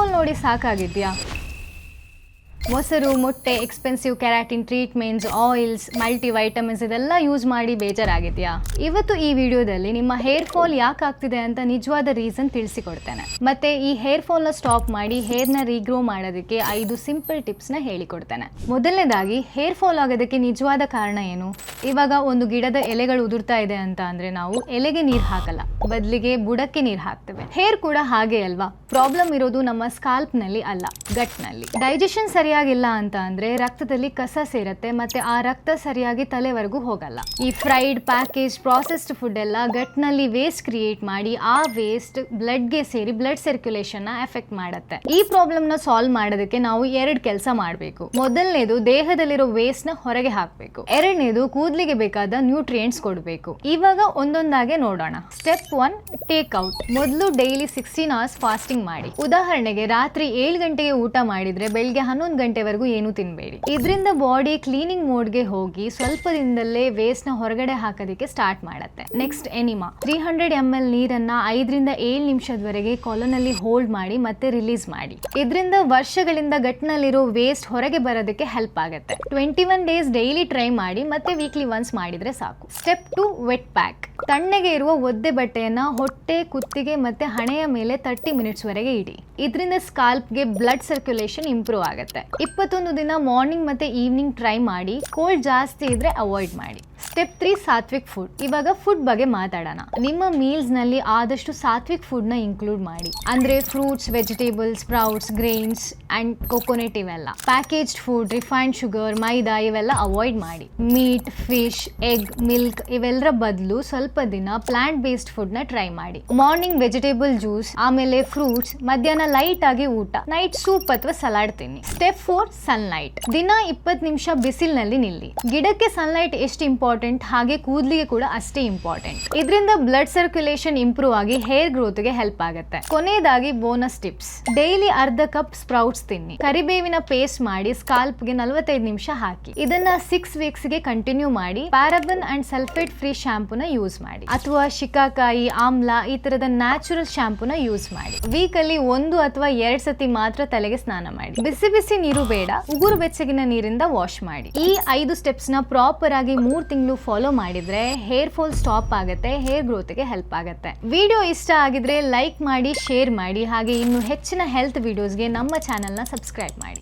Fall ನೋಡಿ ಸಾಕಾಗಿದ್ಯಾ? ಮೊಸರು, ಮೊಟ್ಟೆ, expensive keratin treatments, oils, multi vitamins ಇದೆಲ್ಲ ಯೂಸ್ ಮಾಡಿ ಬೇಜಾರಾಗಿದೆಯಾ? ಇವತ್ತು ಈ ವಿಡಿಯೋದಲ್ಲಿ ನಿಮ್ಮ ಹೇರ್ ಫಾಲ್ ಯಾಕೆ ಆಗ್ತಿದೆ ಅಂತ ನಿಜವಾದ ರೀಸನ್ ತಿಳಿಸಿಕೊಡ್ತೇನೆ. ಮತ್ತೆ ಈ ಹೇರ್ ಫಾಲ್ನ ಸ್ಟಾಪ್ ಮಾಡಿ ಹೇರ್ನ ರೀಗ್ರೋ ಮಾಡೋದಕ್ಕೆ 5 ಸಿಂಪಲ್ ಟಿಪ್ಸ್ನ ಹೇಳಿಕೊಡ್ತೇನೆ. ಮೊದಲನೇದಾಗಿ, ಹೇರ್ ಫಾಲ್ ಆಗೋದಕ್ಕೆ ನಿಜವಾದ ಕಾರಣ ಏನು? ಇವಾಗ ಒಂದು ಗಿಡದ ಎಲೆಗಳು ಉದುರ್ತಾ ಇದೆ ಅಂತ ಅಂದ್ರೆ ನಾವು ಎಲೆಗೆ ನೀರು ಹಾಕಲ್ಲ, ಬದಲಿಗೆ ಬುಡಕ್ಕೆ ನೀರು ಹಾಕ್ತೇವೆ. ಹೇರ್ ಕೂಡ ಹಾಗೆ ಅಲ್ವಾ? ಪ್ರಾಬ್ಲಮ್ ಇರೋದು ನಮ್ಮ ಸ್ಕಾಲ್ಪ್ ನಲ್ಲಿ ಅಲ್ಲ, ಗಟ್ ನಲ್ಲಿ. ಡೈಜೆಷನ್ ಸರಿಯಾಗಿಲ್ಲ ಅಂತ ಅಂದ್ರೆ ರಕ್ತದಲ್ಲಿ ಕಸ ಸೇರುತ್ತೆ, ಮತ್ತೆ ಆ ರಕ್ತ ಸರಿಯಾಗಿ ತಲೆವರೆಗೂ ಹೋಗಲ್ಲ. ಈ ಫ್ರೈಡ್, ಪ್ಯಾಕೇಜ್, ಪ್ರಾಸೆಸ್ಡ್ ಫುಡ್ ಎಲ್ಲ ಗಟ್ ನಲ್ಲಿ ವೇಸ್ಟ್ ಕ್ರಿಯೇಟ್ ಮಾಡಿ ಆ ವೇಸ್ಟ್ ಬ್ಲಡ್ ಗೆ ಸೇರಿ ಬ್ಲಡ್ ಸರ್ಕ್ಯುಲೇಷನ್ ನ ಎಫೆಕ್ಟ್ ಮಾಡುತ್ತೆ. ಈ ಪ್ರಾಬ್ಲಮ್ ನ ಸಾಲ್ವ್ ಮಾಡೋದಕ್ಕೆ ನಾವು 2 ಕೆಲಸ ಮಾಡಬೇಕು. ಮೊದಲನೇದು, ದೇಹದಲ್ಲಿರೋ ವೇಸ್ಟ್ ನ ಹೊರಗೆ ಹಾಕಬೇಕು. ಎರಡನೇದು, ಕೂದಲಿಗೆ ಬೇಕಾದ ನ್ಯೂಟ್ರಿಯೆಂಟ್ಸ್ ಕೊಡಬೇಕು. ಇವಾಗ ಒಂದೊಂದಾಗೆ ನೋಡೋಣ. Step 1, take out. ಮೊದಲು ಡೈಲಿ 16 ಅವರ್ಸ್ ಫಾಸ್ಟಿಂಗ್ ಮಾಡಿ. ಉದಾಹರಣೆಗೆ ರಾತ್ರಿ 7 ಗಂಟೆಗೆ ಊಟ ಮಾಡಿದ್ರೆ ಬೆಳಿಗ್ಗೆ 11 ಗಂಟೆವರೆಗೂ ಏನು ತಿನ್ಬೇಡಿ. ಇದರಿಂದ ಬಾಡಿ ಕ್ಲೀನಿಂಗ್ ಮೋಡ್ಗೆ ಹೋಗಿ ಸ್ವಲ್ಪ ದಿನದಲ್ಲೇ ವೇಸ್ಟ್ ನ ಹೊರಗಡೆ ಹಾಕೋದಕ್ಕೆ ಸ್ಟಾರ್ಟ್ ಮಾಡುತ್ತೆ. Next, enema. 300 ml ನೀರನ್ನ 5 ರಿಂದ 7 ನಿಮಿಷದವರೆಗೆ ಕೊಲನಲ್ಲಿ ಹೋಲ್ಡ್ ಮಾಡಿ ಮತ್ತೆ ರಿಲೀಸ್ ಮಾಡಿ. ಇದರಿಂದ ವರ್ಷಗಳಿಂದ ಗಟ್ನಲ್ಲಿರೋ ವೇಸ್ಟ್ ಹೊರಗೆ ಬರೋದಕ್ಕೆ ಹೆಲ್ಪ್ ಆಗುತ್ತೆ. 21 ಡೇಸ್ ಡೈಲಿ ಟ್ರೈ ಮಾಡಿ, ಮತ್ತೆ ವೀಕ್ಲಿ ಒನ್ಸ್ ಮಾಡಿದ್ರೆ ಸಾಕು. Step 2, wet pack. ತಣ್ಣಗೆ ಇರುವ ಒದ್ದೆ ಬಟ್ಟೆಯನ್ನ ಹೊಟ್ಟೆ, ಕುತ್ತಿಗೆ ಮತ್ತೆ ಹಣೆಯ ಮೇಲೆ 30 ಮಿನಿಟ್ಸ್ ವರೆಗೆ ಇಡಿ. ಇದರಿಂದ ಸ್ಕಾಲ್ಪ್ಗೆ ಬ್ಲಡ್ ಸರ್ಕ್ಯುಲೇಷನ್ ಇಂಪ್ರೂವ್ ಆಗುತ್ತೆ. 21 ದಿನ ಮಾರ್ನಿಂಗ್ ಮತ್ತೆ ಈವ್ನಿಂಗ್ ಟ್ರೈ ಮಾಡಿ. ಕೋಲ್ಡ್ ಜಾಸ್ತಿ ಇದ್ರೆ ಅವಾಯ್ಡ್ ಮಾಡಿ. Step 3, sattvic food. ಇವಾಗ ಫುಡ್ ಬಗ್ಗೆ ಮಾತಾಡೋಣ. ನಿಮ್ಮ ಮೀಲ್ಸ್ ನಲ್ಲಿ ಆದಷ್ಟು ಸಾತ್ವಿಕ್ ಫುಡ್ ನ ಇನ್ಕ್ಲೂಡ್ ಮಾಡಿ. ಅಂದ್ರೆ fruits, vegetables, sprouts, grains and coconut ಇವೆಲ್ಲ. ಪ್ಯಾಕೇಜ್ಡ್ ಫುಡ್, ರಿಫೈನ್ಡ್ ಶುಗರ್, ಮೈದಾ ಇವೆಲ್ಲ ಅವಾಯ್ಡ್ ಮಾಡಿ. ಮೀಟ್, ಫಿಶ್, ಎಗ್, ಮಿಲ್ಕ್ ಇವೆಲ್ಲರ ಬದಲು ಸ್ವಲ್ಪ ದಿನ ಪ್ಲಾಂಟ್ ಬೇಸ್ಡ್ ಫುಡ್ ನ ಟ್ರೈ ಮಾಡಿ. ಮಾರ್ನಿಂಗ್ ವೆಜಿಟೇಬಲ್ ಜ್ಯೂಸ್, ಆಮೇಲೆ ಫ್ರೂಟ್ಸ್, ಮಧ್ಯಾಹ್ನ ಲೈಟ್ ಆಗಿ ಊಟ, ನೈಟ್ ಸೂಪ್ ಅಥವಾ ಸಲಾಡ್ ತಿನ್ನಿ. Step 4, sunlight. ದಿನ 20 ನಿಮಿಷ ಬಿಸಿಲಿನಲ್ಲಿ ನಿಲ್ಲಿ. ಗಿಡಕ್ಕೆ ಸನ್ಲೈಟ್ ಎಷ್ಟು ಇಂಪಾರ್ಟೆಂಟ್, ಹಾಗೆ ಕೂದಲಿಗೆ ಕೂಡ ಅಷ್ಟೇ ಇಂಪಾರ್ಟೆಂಟ್. ಇದರಿಂದ ಬ್ಲಡ್ ಸರ್ಕ್ಯುಲೇಷನ್ ಇಂಪ್ರೂವ್ ಆಗಿ ಹೇರ್ ಗ್ರೋತ್ ಗೆ ಹೆಲ್ಪ್ ಆಗುತ್ತೆ. ಕೊನೆಯದಾಗಿ ಬೋನಸ್ ಟಿಪ್ಸ್. ಡೈಲಿ ಅರ್ಧ ಕಪ್ ಸ್ಪ್ರೌಟ್ಸ್ ತಿನ್ನಿ. ಕರಿಬೇವಿನ ಪೇಸ್ಟ್ ಮಾಡಿ ಸ್ಕಾಲ್ಪ್ ಗೆ 45 ನಿಮಿಷ ಹಾಕಿ. ಇದನ್ನ 6 ವೀಕ್ಸ್ ಗೆ ಕಂಟಿನ್ಯೂ ಮಾಡಿ. ಪ್ಯಾರಾಬನ್ ಅಂಡ್ ಸಲ್ಫೇಟ್ ಫ್ರೀ ಶಾಂಪೂನ ಯೂಸ್ ಮಾಡಿ, ಅಥವಾ ಶಿಕಾಕಾಯಿ, ಆಮ್ಲ ಈ ತರದ ನ್ಯಾಚುರಲ್ ಶಾಂಪೂನ ಯೂಸ್ ಮಾಡಿ. ವೀಕಲ್ಲಿ 1 ಅಥವಾ 2 ಸತಿ ಮಾತ್ರ ತಲೆಗೆ ಸ್ನಾನ ಮಾಡಿ. ಬಿಸಿ ಬಿಸಿ ನೀರು ಬೇಡ, ಉಗುರು ಬೆಚ್ಚಗಿನ ನೀರಿಂದ ವಾಶ್ ಮಾಡಿ. ಈ 5 ಸ್ಟೆಪ್ಸ್ ನ ಪ್ರಾಪರ್ ಆಗಿ 3 ತಿಂಗಳು ಫಾಲೋ ಮಾಡಿದ್ರೆ ಹೇರ್ ಫಾಲ್ ಸ್ಟಾಪ್ ಆಗುತ್ತೆ, ಹೇರ್ ಗ್ರೋತ್ ಗೆ ಹೆಲ್ಪ್ ಆಗುತ್ತೆ. ವಿಡಿಯೋ ಇಷ್ಟ ಆಗಿದ್ರೆ ಲೈಕ್ ಮಾಡಿ, ಶೇರ್ ಮಾಡಿ, ಹಾಗೆ ಇನ್ನು ಹೆಚ್ಚಿನ ಹೆಲ್ತ್ ವಿಡಿಯೋಸ್ಗೆ ನಮ್ಮ ಚಾನೆಲ್ ನ ಸಬ್ಸ್ಕ್ರೈಬ್ ಮಾಡಿ.